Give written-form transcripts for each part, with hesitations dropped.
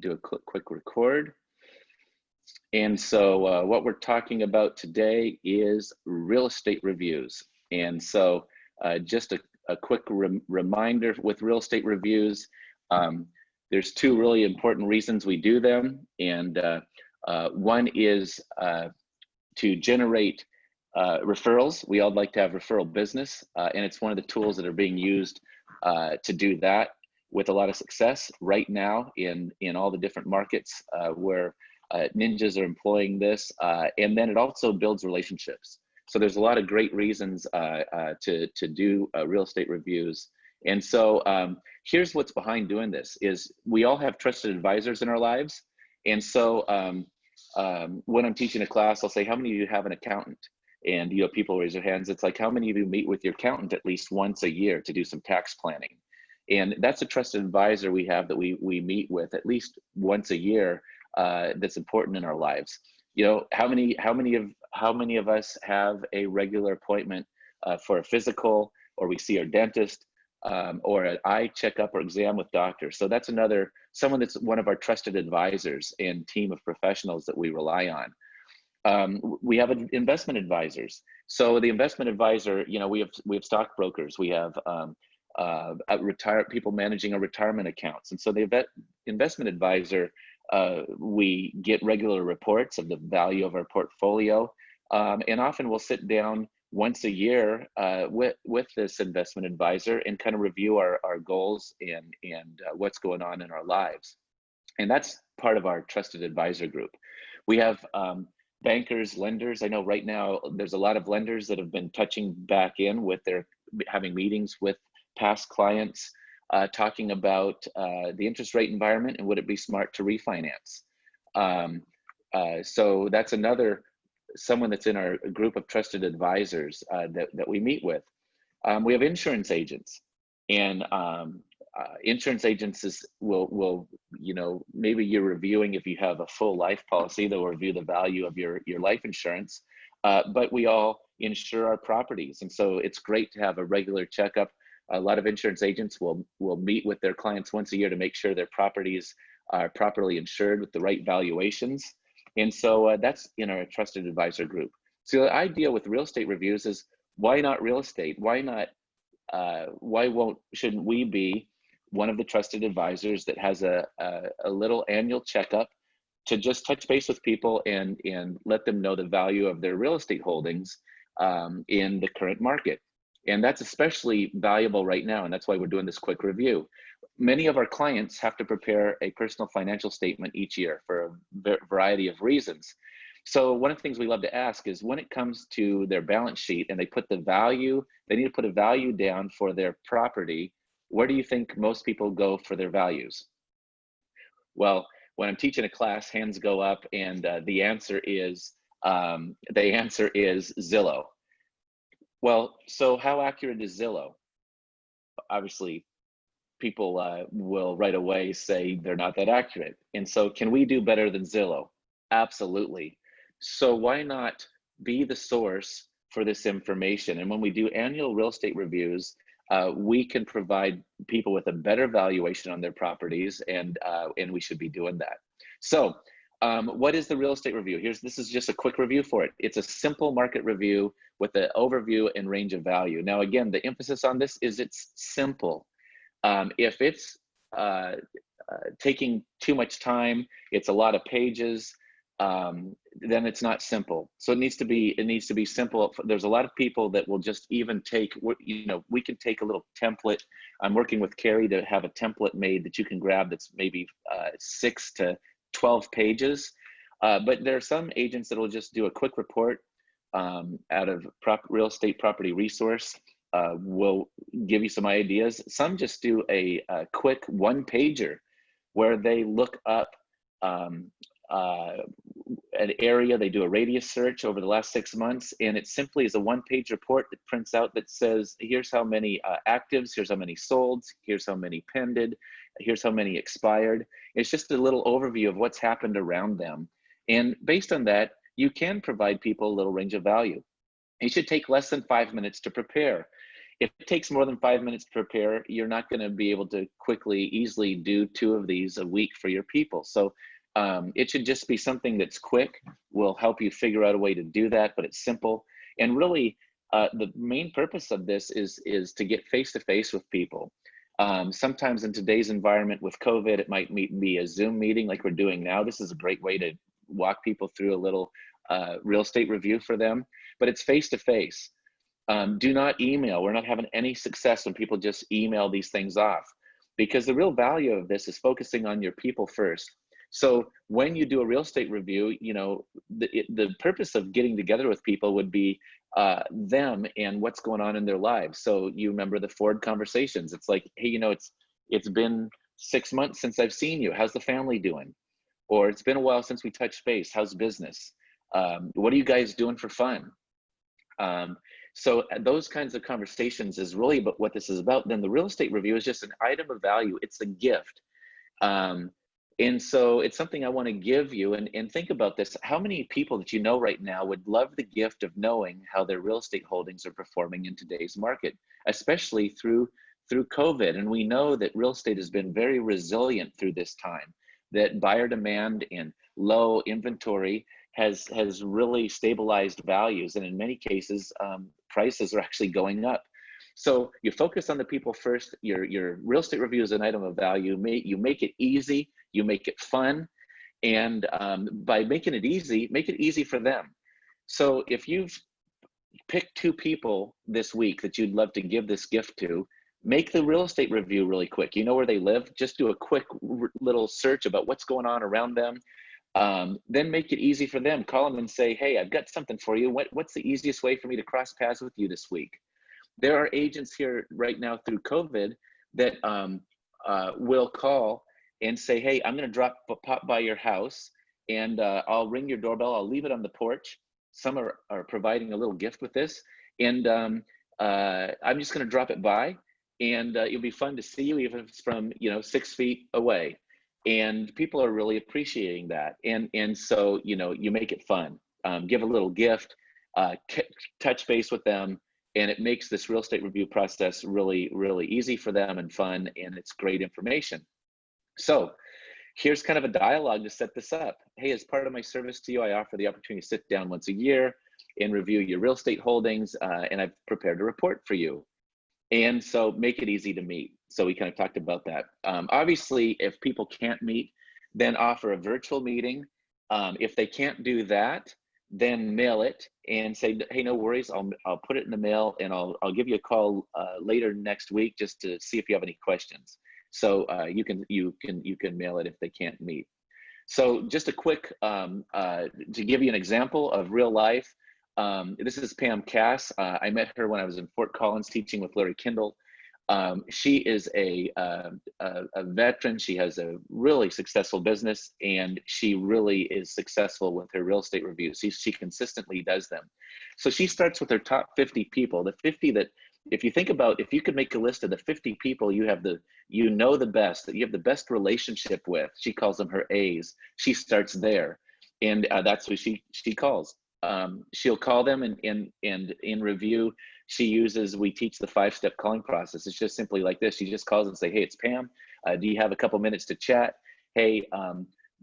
Do a quick record. And so what we're talking about today is real estate reviews. And so just a quick reminder with real estate reviews, um, there's two really important reasons we do them. And one is to generate referrals. We all like to have referral business, and it's one of the tools that are being used to do that with a lot of success right now in all the different markets where ninjas are employing this, and then it also builds relationships. So there's a lot of great reasons to do real estate reviews. And so here's what's behind doing this is we all have trusted advisors in our lives. And so when I'm teaching a class, I'll say, how many of you have an accountant? And people raise their hands. It's like, how many of you meet with your accountant at least once a year to do some tax planning? And that's a trusted advisor we have that we meet with at least once a year. That's important in our lives. How many of us have a regular appointment for a physical, or we see our dentist, or an eye checkup or exam with doctors? So that's someone that's one of our trusted advisors and team of professionals that we rely on. We have investment advisors. So the investment advisor, we have stockbrokers, we have people managing our retirement accounts. And so the investment advisor, we get regular reports of the value of our portfolio. And often we'll sit down once a year with this investment advisor and kind of review our goals and what's going on in our lives. And that's part of our trusted advisor group. We have bankers, lenders. I know right now there's a lot of lenders that have been touching back in with having meetings with past clients, talking about the interest rate environment and would it be smart to refinance. So that's someone that's in our group of trusted advisors that we meet with. We have insurance agents, and insurance agents will maybe you're reviewing, if you have a full life policy, they'll review the value of your life insurance, but we all insure our properties. And so it's great to have a regular checkup. A lot of insurance agents will meet with their clients once a year to make sure their properties are properly insured with the right valuations. And so that's in our trusted advisor group. So the idea with real estate reviews is, why not real estate? Shouldn't we be one of the trusted advisors that has a little annual checkup to just touch base with people and let them know the value of their real estate holdings in the current market? And that's especially valuable right now, and that's why we're doing this quick review. Many of our clients have to prepare a personal financial statement each year for a variety of reasons. So one of the things we love to ask is, when it comes to their balance sheet and they need to put a value down for their property, where do you think most people go for their values? Well, when I'm teaching a class, hands go up, and the answer is Zillow. Well, so how accurate is Zillow? Obviously, people will right away say they're not that accurate. And so can we do better than Zillow? Absolutely. So why not be the source for this information? And when we do annual real estate reviews, we can provide people with a better valuation on their properties, and we should be doing that. So what is the real estate review? This is just a quick review for it. It's a simple market review with an overview and range of value. Now, again, the emphasis on this is it's simple. If it's taking too much time, it's a lot of pages, then it's not simple. So it needs to be simple. There's a lot of people that will just even we can take a little template. I'm working with Carrie to have a template made that you can grab that's maybe 6 to 12 pages. But there are some agents that will just do a quick report out of Real Estate Property Resource. We'll give you some ideas. Some just do a quick one-pager where they look up an area, they do a radius search over the last 6 months, and it simply is a one-page report that prints out that says, here's how many actives, here's how many solds, here's how many pended, here's how many expired. It's just a little overview of what's happened around them. And based on that, you can provide people a little range of value. It should take less than 5 minutes to prepare. If it takes more than 5 minutes to prepare, you're not going to be able to easily do 2 of these a week for your people. So it should just be something that's quick. We'll help you figure out a way to do that, but it's simple. And really, the main purpose of this is to get face to face with people. Sometimes in today's environment with COVID, it might be a Zoom meeting like we're doing now. This is a great way to walk people through a little real estate review for them, but it's face to face. Do not email. We're not having any success when people just email these things off, because the real value of this is focusing on your people first. So when you do a real estate review, the purpose of getting together with people would be them and what's going on in their lives. So you remember the Ford conversations. It's like, hey, it's been 6 months since I've seen you. How's the family doing? Or it's been a while since we touched base. How's business? What are you guys doing for fun? So those kinds of conversations is really about what this is about. Then the real estate review is just an item of value. It's a gift. And so it's something I want to give you, and think about this. How many people that you know right now would love the gift of knowing how their real estate holdings are performing in today's market, especially through COVID? And we know that real estate has been very resilient through this time, that buyer demand and low inventory has really stabilized values, and in many cases prices are actually going up. So you focus on the people first. Your real estate review is an item of value. You make it easy, you make it fun, and by making it easy, make it easy for them. So if you've picked 2 people this week that you'd love to give this gift to, make the real estate review really quick. You know where they live? Just do a quick little search about what's going on around them. Then make it easy for them. Call them and say, hey, I've got something for you. What's the easiest way for me to cross paths with you this week? There are agents here right now through COVID that will call and say, hey, I'm going to pop by your house, and I'll ring your doorbell. I'll leave it on the porch. Some are providing a little gift with this. And I'm just going to drop it by, and it'll be fun to see you, even if it's from 6 feet away. And people are really appreciating that. And so, you make it fun. Give a little gift, touch base with them, and it makes this real estate review process really, really easy for them and fun, and it's great information. So here's kind of a dialogue to set this up. Hey, as part of my service to you, I offer the opportunity to sit down once a year and review your real estate holdings, and I've prepared a report for you. And so make it easy to meet. So we kind of talked about that. Obviously, if people can't meet, then offer a virtual meeting. If they can't do that, then mail it and say, hey, no worries, I'll put it in the mail, and I'll give you a call later next week just to see if you have any questions. So you can mail it if they can't meet. So just a quick, to give you an example of real life, this is Pam Cass. I met her when I was in Fort Collins teaching with Larry Kindle. She is a veteran. She has a really successful business, and she really is successful with her real estate reviews. She consistently does them. So she starts with her top 50 people, the 50 that, if you think about, if you could make a list of the 50 people you have the best, that you have the best relationship with, she calls them her A's. She starts there, and that's who she calls. She'll call them, and in review, we teach the 5-step calling process. It's just simply like this. She just calls and say, hey, it's Pam. Do you have a couple minutes to chat? Hey,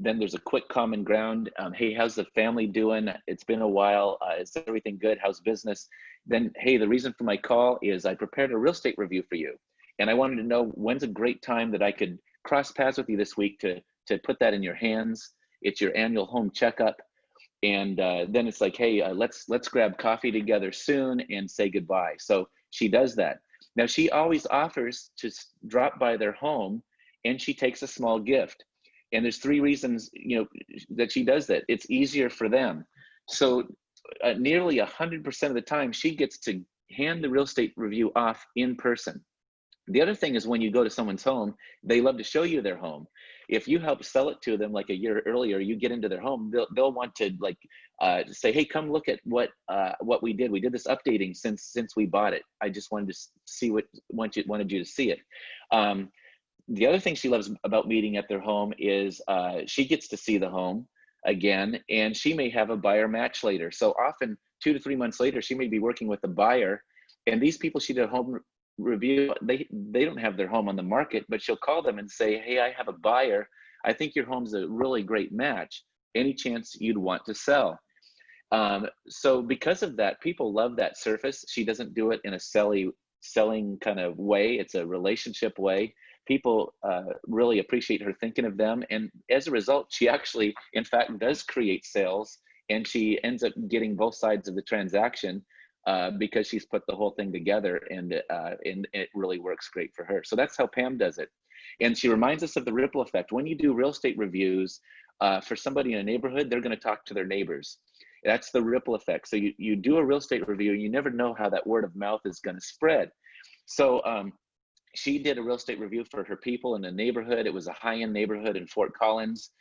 then there's a quick common ground. Hey, how's the family doing? It's been a while. Is everything good? How's business? Then, hey, the reason for my call is I prepared a real estate review for you, and I wanted to know when's a great time that I could cross paths with you this week to put that in your hands. It's your annual home checkup. And then it's like, hey, let's grab coffee together soon and say goodbye. So she does that. Now, she always offers to drop by their home, and she takes a small gift. And there's 3 reasons, that she does that. It's easier for them. So nearly 100% of the time, she gets to hand the real estate review off in person. The other thing is, when you go to someone's home, they love to show you their home. If you help sell it to them like a year earlier, you get into their home, they'll want to say, hey, come look at what we did. We did this updating since we bought it. I just wanted to see wanted you to see it. The other thing she loves about meeting at their home is she gets to see the home again, and she may have a buyer match later. So often 2 to 3 months later, she may be working with a buyer, And these people she did a home review, they don't have their home on the market, but she'll call them and say, hey, I have a buyer. I think your home's a really great match. Any chance you'd want to sell? So because of that, people love that surface. She doesn't do it in a selling kind of way. It's a relationship way. People really appreciate her thinking of them. And as a result, she actually, in fact, does create sales, and she ends up getting both sides of the transaction because she's put the whole thing together, and it really works great for her. So that's how Pam does it. And she reminds us of the ripple effect. When you do real estate reviews for somebody in a neighborhood, they're going to talk to their neighbors. That's the ripple effect. So you do a real estate review, you never know how that word of mouth is going to spread. So she did a real estate review for her people in a neighborhood. It was a high-end neighborhood in Fort Collins.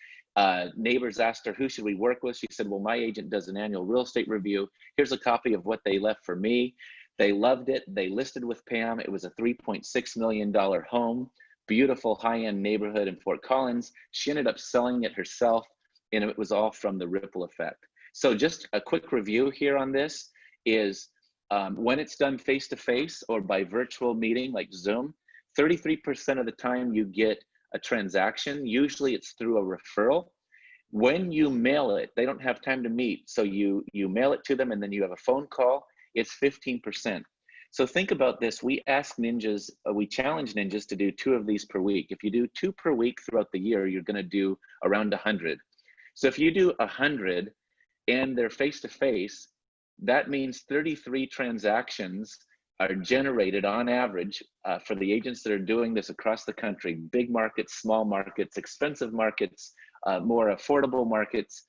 Neighbors asked her, who should we work with? She said, well, my agent does an annual real estate review. Here's a copy of what they left for me. They loved it. They listed with Pam. It was a $3.6 million home, beautiful high-end neighborhood in Fort Collins. She ended up selling it herself, and it was all from the ripple effect. So just a quick review here on this is when it's done face-to-face or by virtual meeting like Zoom, 33% of the time you get a transaction. Usually it's through a referral. When you mail it, they don't have time to meet. So you mail it to them and then you have a phone call, it's 15%. So think about this. We ask ninjas, we challenge ninjas to do 2 of these per week. If you do 2 per week throughout the year, you're gonna do around 100. So if you do 100 and they're face-to-face, that means 33 transactions are generated on average for the agents that are doing this across the country, big markets, small markets, expensive markets, more affordable markets,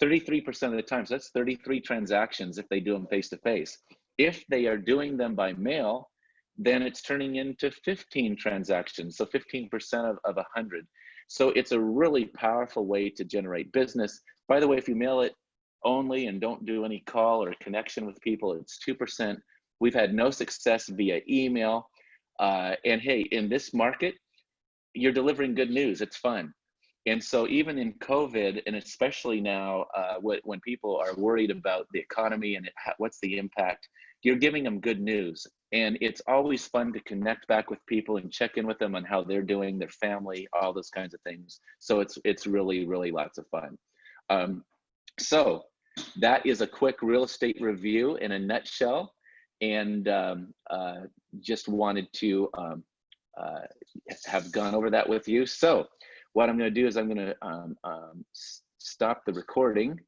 33% of the time. So that's 33 transactions if they do them face-to-face. If they are doing them by mail, then it's turning into 15 transactions, so 15% of 100. So it's a really powerful way to generate business. By the way, if you mail it only and don't do any call or connection with people, it's 2%. We've had no success via email. And hey, in this market, you're delivering good news. It's fun. And so even in COVID, and especially now when people are worried about the economy and what's the impact, you're giving them good news. And it's always fun to connect back with people and check in with them on how they're doing, their family, all those kinds of things. So it's really, really lots of fun. So that is a quick real estate review in a nutshell. And just wanted to have gone over that with you. So what I'm going to do is I'm going to stop the recording